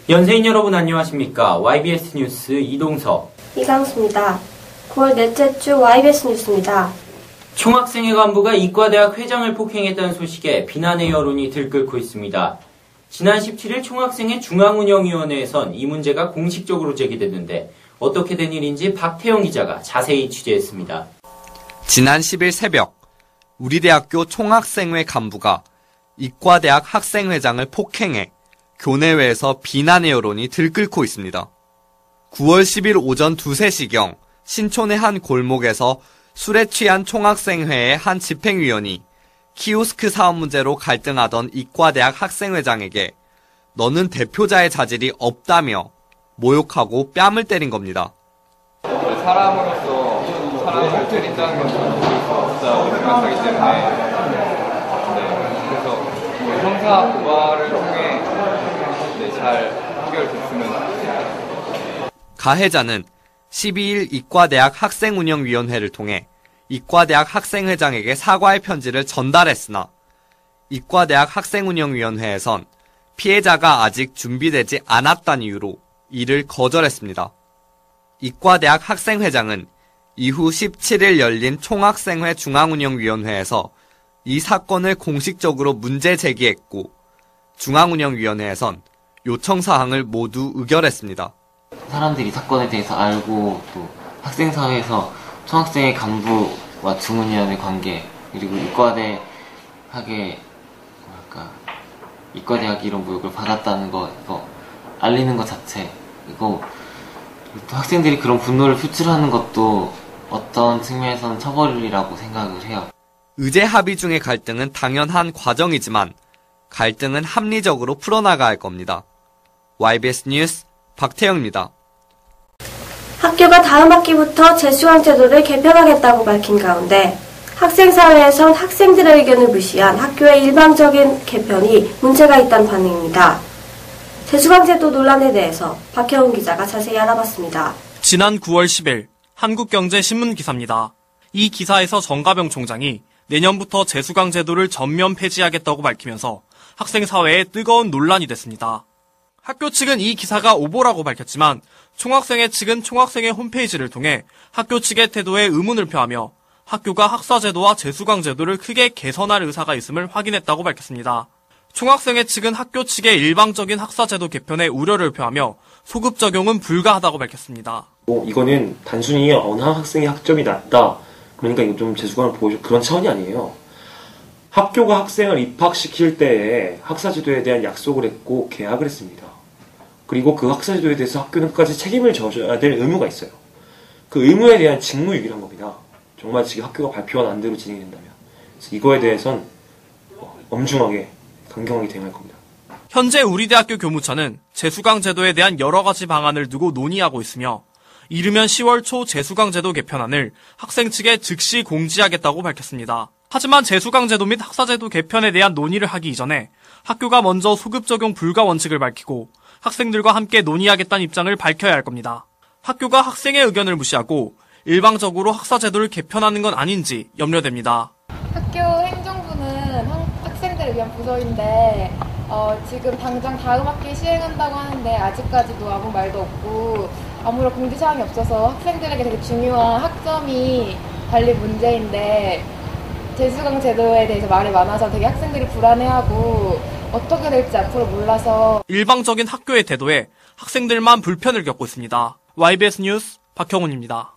연세인 여러분 안녕하십니까? YBS 뉴스 이동석, 이강수입니다. 9월 넷째 주 YBS 뉴스입니다. 총학생회 간부가 이과대학 회장을 폭행했다는 소식에 비난의 여론이 들끓고 있습니다. 지난 17일 총학생회 중앙운영위원회에선 이 문제가 공식적으로 제기됐는데 어떻게 된 일인지 박태영 기자가 자세히 취재했습니다. 지난 10일 새벽 우리 대학교 총학생회 간부가 이과대학 학생회장을 폭행해 교내외에서 비난의 여론이 들끓고 있습니다. 9월 10일 오전 2, 3시경 신촌의 한 골목에서 술에 취한 총학생회의 한 집행위원이 키오스크 사업 문제로 갈등하던 이과대학 학생회장에게 너는 대표자의 자질이 없다며 모욕하고 뺨을 때린 겁니다. 사람으로서 사람을 때린다는 건 보일 수 없다고 생각하기 때문에 그래서 형사 고발을 통해 잘 해결됐으면 좋겠습니다. 가해자는 12일 이과대학 학생운영위원회를 통해 이과대학 학생회장에게 사과의 편지를 전달했으나 이과대학 학생운영위원회에선 피해자가 아직 준비되지 않았다는 이유로 이를 거절했습니다. 이과대학 학생회장은 이후 17일 열린 총학생회 중앙운영위원회에서 이 사건을 공식적으로 문제 제기했고 중앙운영위원회에선 요청사항을 모두 의결했습니다. 사람들이 사건에 대해서 알고 또 학생사회에서 총학생회 간부와 중운위원회 관계 그리고 이과대학이 이런 모욕을 받았다는 거 이거 알리는 것 자체 이거 또 학생들이 그런 분노를 표출하는 것도 어떤 측면에서는 처벌이라고 생각을 해요. 의제 합의 중의 갈등은 당연한 과정이지만 갈등은 합리적으로 풀어나가야 할 겁니다. YBS 뉴스 박태영입니다. 학교가 다음 학기부터 재수강 제도를 개편하겠다고 밝힌 가운데 학생사회에선 학생들의 의견을 무시한 학교의 일방적인 개편이 문제가 있다는 반응입니다. 재수강 제도 논란에 대해서 박혜원 기자가 자세히 알아봤습니다. 지난 9월 10일 한국경제신문 기사입니다. 이 기사에서 정가병 총장이 내년부터 재수강 제도를 전면 폐지하겠다고 밝히면서 학생사회에 뜨거운 논란이 됐습니다. 학교 측은 이 기사가 오보라고 밝혔지만 총학생회 측은 총학생회 홈페이지를 통해 학교 측의 태도에 의문을 표하며 학교가 학사제도와 재수강 제도를 크게 개선할 의사가 있음을 확인했다고 밝혔습니다. 총학생회 측은 학교 측의 일방적인 학사제도 개편에 우려를 표하며 소급 적용은 불가하다고 밝혔습니다. 이거는 단순히 어느 학생의 학점이 낮다, 그러니까 이거 좀 재수강을 보여줘, 그런 차원이 아니에요. 학교가 학생을 입학시킬 때에 학사제도에 대한 약속을 했고 계약을 했습니다. 그리고 그 학사제도에 대해서 학교는 끝까지 책임을 져줘야 될 의무가 있어요. 그 의무에 대한 직무유기란 겁니다. 정말 지금 학교가 발표한 안대로 진행이 된다면. 그래서 이거에 대해선 엄중하게 강경하게 대응할 겁니다. 현재 우리 대학교 교무처는 재수강 제도에 대한 여러 가지 방안을 두고 논의하고 있으며 이르면 10월 초 재수강 제도 개편안을 학생 측에 즉시 공지하겠다고 밝혔습니다. 하지만 재수강 제도 및 학사제도 개편에 대한 논의를 하기 이전에 학교가 먼저 소급 적용 불가 원칙을 밝히고 학생들과 함께 논의하겠다는 입장을 밝혀야 할 겁니다. 학교가 학생의 의견을 무시하고 일방적으로 학사제도를 개편하는 건 아닌지 염려됩니다. 학교 행정부는 학생들을 위한 부서인데 지금 당장 다음 학기에 시행한다고 하는데 아직까지도 아무 말도 없고 아무런 공지사항이 없어서 학생들에게 되게 중요한 학점이 달린 문제인데 재수강 제도에 대해서 말이 많아서 되게 학생들이 불안해하고 어떻게 될지 앞으로 몰라서 일방적인 학교의 태도에 학생들만 불편을 겪고 있습니다. YBS 뉴스 박형훈입니다.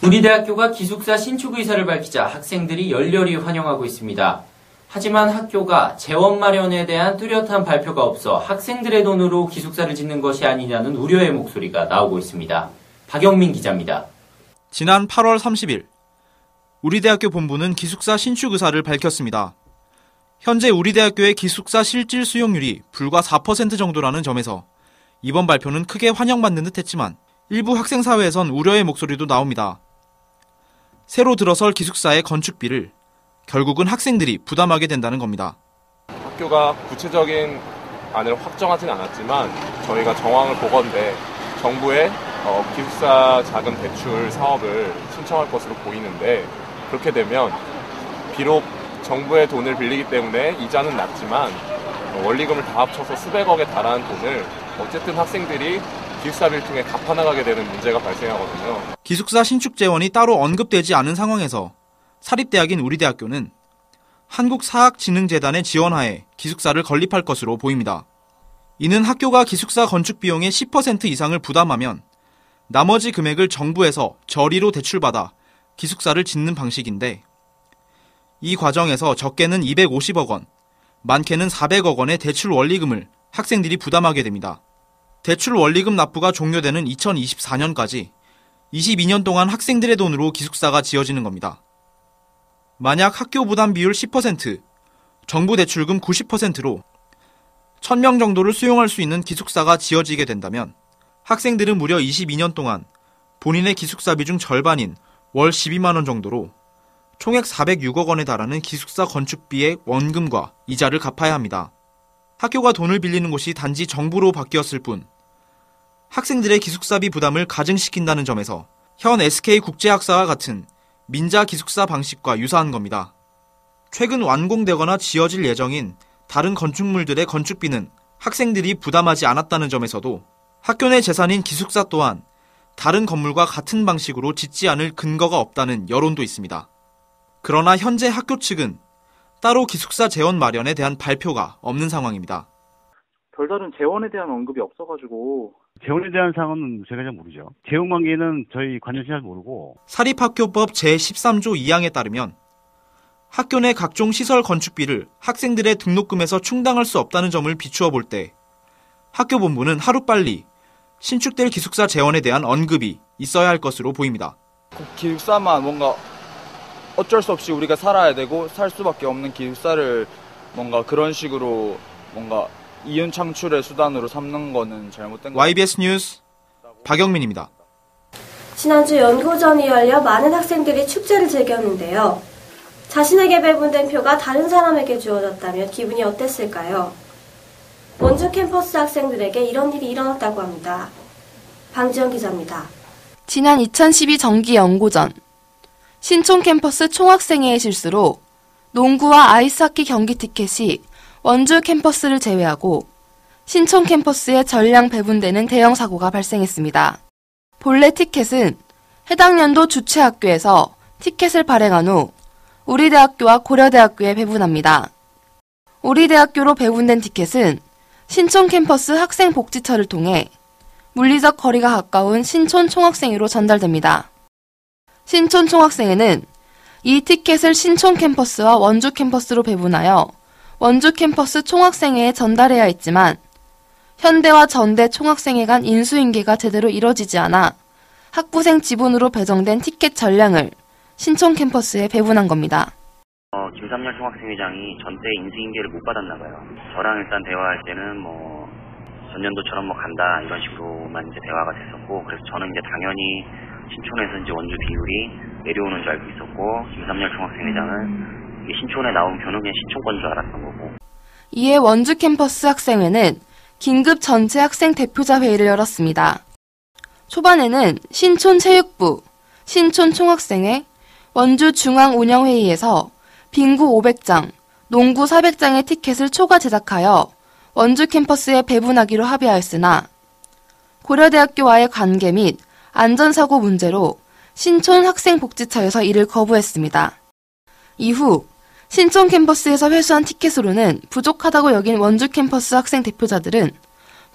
우리 대학교가 기숙사 신축 의사를 밝히자 학생들이 열렬히 환영하고 있습니다. 하지만 학교가 재원 마련에 대한 뚜렷한 발표가 없어 학생들의 돈으로 기숙사를 짓는 것이 아니냐는 우려의 목소리가 나오고 있습니다. 박영민 기자입니다. 지난 8월 30일 우리 대학교 본부는 기숙사 신축 의사를 밝혔습니다. 현재 우리 대학교의 기숙사 실질 수용률이 불과 4% 정도라는 점에서 이번 발표는 크게 환영받는 듯 했지만 일부 학생사회에선 우려의 목소리도 나옵니다. 새로 들어설 기숙사의 건축비를 결국은 학생들이 부담하게 된다는 겁니다. 학교가 구체적인 안을 확정하진 않았지만 저희가 정황을 보건대 정부에 기숙사 자금 대출 사업을 신청할 것으로 보이는데 그렇게 되면 비록 정부의 돈을 빌리기 때문에 이자는 낮지만 원리금을 다 합쳐서 수백억에 달하는 돈을 어쨌든 학생들이 기숙사비를 통해 갚아나가게 되는 문제가 발생하거든요. 기숙사 신축 재원이 따로 언급되지 않은 상황에서 사립대학인 우리대학교는 한국사학진흥재단의 지원하에 기숙사를 건립할 것으로 보입니다. 이는 학교가 기숙사 건축 비용의 10% 이상을 부담하면 나머지 금액을 정부에서 저리로 대출받아 기숙사를 짓는 방식인데, 이 과정에서 적게는 250억 원, 많게는 400억 원의 대출 원리금을 학생들이 부담하게 됩니다. 대출 원리금 납부가 종료되는 2024년까지 22년 동안 학생들의 돈으로 기숙사가 지어지는 겁니다. 만약 학교 부담 비율 10%, 정부 대출금 90%로 1000명 정도를 수용할 수 있는 기숙사가 지어지게 된다면 학생들은 무려 22년 동안 본인의 기숙사비 중 절반인 월 12만 원 정도로 총액 406억 원에 달하는 기숙사 건축비의 원금과 이자를 갚아야 합니다. 학교가 돈을 빌리는 곳이 단지 정부로 바뀌었을 뿐 학생들의 기숙사비 부담을 가증시킨다는 점에서 현 SK국제학사와 같은 민자 기숙사 방식과 유사한 겁니다. 최근 완공되거나 지어질 예정인 다른 건축물들의 건축비는 학생들이 부담하지 않았다는 점에서도 학교 내 재산인 기숙사 또한 다른 건물과 같은 방식으로 짓지 않을 근거가 없다는 여론도 있습니다. 그러나 현재 학교 측은 따로 기숙사 재원 마련에 대한 발표가 없는 상황입니다. 별다른 재원에 대한 언급이 없어가지고. 재원에 대한 사항은 제가 잘 모르죠. 재원 관계는 저희 관련시 잘 모르고. 사립학교법 제13조 2항에 따르면 학교 내 각종 시설 건축비를 학생들의 등록금에서 충당할 수 없다는 점을 비추어 볼 때 학교 본부는 하루빨리 신축될 기숙사 재원에 대한 언급이 있어야 할 것으로 보입니다. 기숙사만 뭔가 어쩔 수 없이 우리가 살아야 되고 살 수밖에 없는 기숙사를 뭔가 그런 식으로 뭔가 이윤 창출의 수단으로 삼는 거는 잘못된 거. YBS 뉴스 박영민입니다. 지난주 연고전이 열려 많은 학생들이 축제를 즐겼는데요. 자신에게 배분된 표가 다른 사람에게 주어졌다면 기분이 어땠을까요? 원주 캠퍼스 학생들에게 이런 일이 일어났다고 합니다. 방지연 기자입니다. 지난 2012 정기 연고전, 신촌 캠퍼스 총학생회의 실수로 농구와 아이스하키 경기 티켓이 원주 캠퍼스를 제외하고 신촌 캠퍼스에 전량 배분되는 대형 사고가 발생했습니다. 본래 티켓은 해당 연도 주최 학교에서 티켓을 발행한 후 우리대학교와 고려대학교에 배분합니다. 우리대학교로 배분된 티켓은 신촌 캠퍼스 학생복지처를 통해 물리적 거리가 가까운 신촌 총학생회로 전달됩니다. 신촌 총학생회는 이 티켓을 신촌 캠퍼스와 원주 캠퍼스로 배분하여 원주 캠퍼스 총학생회에 전달해야 했지만 현대와 전대 총학생회 간 인수인계가 제대로 이뤄지지 않아 학부생 지분으로 배정된 티켓 전량을 신촌 캠퍼스에 배분한 겁니다. 김삼열 총학생회장이 전때 인수인계를 못 받았나 봐요. 저랑 일단 대화할 때는 전년도처럼 간다 이런 식으로만 이제 대화가 됐었고, 그래서 저는 이제 당연히 신촌에서 이제 원주 비율이 내려오는 줄 알고 있었고, 김삼열 총학생회장은 이게 신촌에 나온 표는 그냥 신촌 건 줄 알았던 거고. 이에 원주 캠퍼스 학생회는 긴급 전체 학생 대표자 회의를 열었습니다. 초반에는 신촌 체육부, 신촌 총학생회, 원주 중앙운영회의에서 빙구 500장, 농구 400장의 티켓을 초과 제작하여 원주 캠퍼스에 배분하기로 합의하였으나 고려대학교와의 관계 및 안전사고 문제로 신촌 학생복지처에서 이를 거부했습니다. 이후 신촌 캠퍼스에서 회수한 티켓으로는 부족하다고 여긴 원주 캠퍼스 학생 대표자들은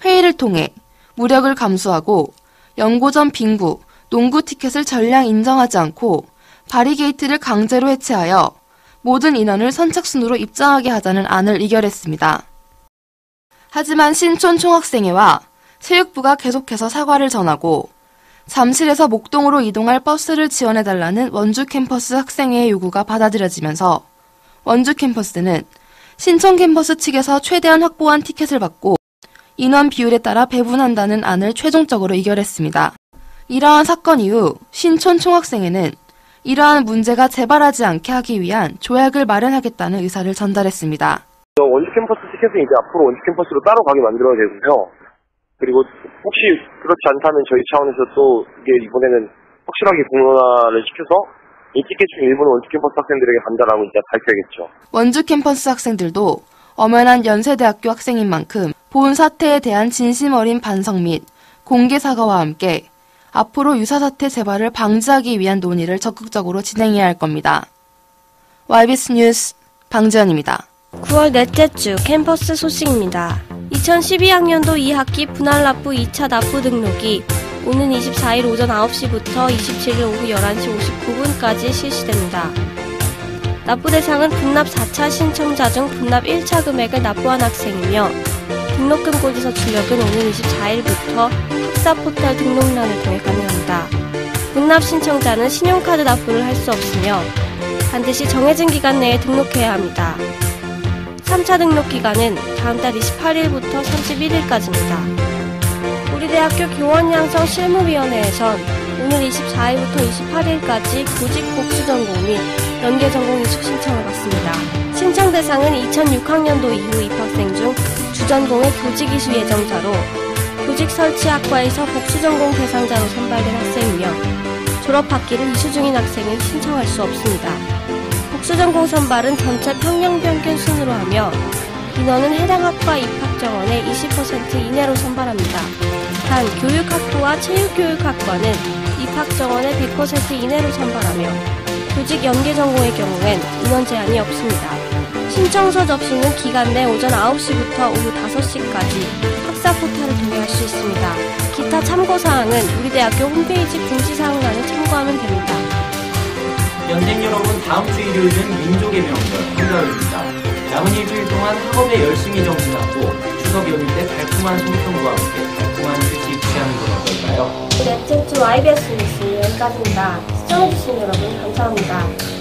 회의를 통해 무력을 감수하고 연고전 빙구, 농구 티켓을 전량 인정하지 않고 바리게이트를 강제로 해체하여 모든 인원을 선착순으로 입장하게 하자는 안을 의결했습니다. 하지만 신촌 총학생회와 체육부가 계속해서 사과를 전하고 잠실에서 목동으로 이동할 버스를 지원해달라는 원주 캠퍼스 학생회의 요구가 받아들여지면서 원주 캠퍼스는 신촌 캠퍼스 측에서 최대한 확보한 티켓을 받고 인원 비율에 따라 배분한다는 안을 최종적으로 의결했습니다. 이러한 사건 이후 신촌 총학생회는 이러한 문제가 재발하지 않게 하기 위한 조약을 마련하겠다는 의사를 전달했습니다. 원주 캠퍼스 티켓은 이제 앞으로 원주 캠퍼스로 따로 가게 만들어야 되고요. 그리고 혹시 그렇지 않다면 저희 차원에서 또 이게 이번에는 확실하게 공론화를 시켜서 이 티켓 중 일부는 원주 캠퍼스 학생들에게 간다라고 이제 밝혀야겠죠. 원주 캠퍼스 학생들도 엄연한 연세대학교 학생인 만큼 본 사태에 대한 진심 어린 반성 및 공개 사과와 함께 앞으로 유사 사태 재발을 방지하기 위한 논의를 적극적으로 진행해야 할 겁니다. YBS 뉴스 방지연입니다. 9월 넷째 주 캠퍼스 소식입니다. 2012학년도 2학기 분할납부 2차 납부 등록이 오는 24일 오전 9시부터 27일 오후 11시 59분까지 실시됩니다. 납부 대상은 분납 4차 신청자 중 분납 1차 금액을 납부한 학생이며 등록금 고지서 출력은 오는 24일부터 학사 포털 등록란을 통해 가능합니다. 분납 신청자는 신용카드 납부를 할 수 없으며 반드시 정해진 기간 내에 등록해야 합니다. 3차 등록 기간은 다음 달 28일부터 31일까지입니다. 우리 대학교 교원양성 실무위원회에선 오늘 24일부터 28일까지 교직 복수 전공 및 연계 전공 이수 신청을 받습니다. 신청 대상은 2006학년도 이후 입학생 중 주전공의 교직 이수 예정자로 교직 설치학과에서 복수 전공 대상자로 선발된 학생이며 졸업 학기를 이수 중인 학생은 신청할 수 없습니다. 복수 전공 선발은 전체 평형 평균 순으로 하며 인원은 해당 학과 입학 정원의 20% 이내로 선발합니다. 단 교육학부와 체육교육학과는 입학 정원의 100% 이내로 선발하며 교직 연계 전공의 경우엔 인원 제한이 없습니다. 신청서 접수는 기간 내 오전 9시부터 오후 5시까지 학사 포털을 통해 할 수 있습니다. 기타 참고사항은 우리 대학교 홈페이지 공지사항란을 참고하면 됩니다. 연생 여러분, 다음 주 일요일은 민족의 명절 한가위입니다. 남은 일주일 동안 학업에 열심히 정진하고 추석 연휴 때 달콤한 송편과 함께 달콤한 휴식 취하는 건 어떨까요? 넷째 주 YBS 뉴스 여기까지입니다. 시청해주신 여러분 감사합니다.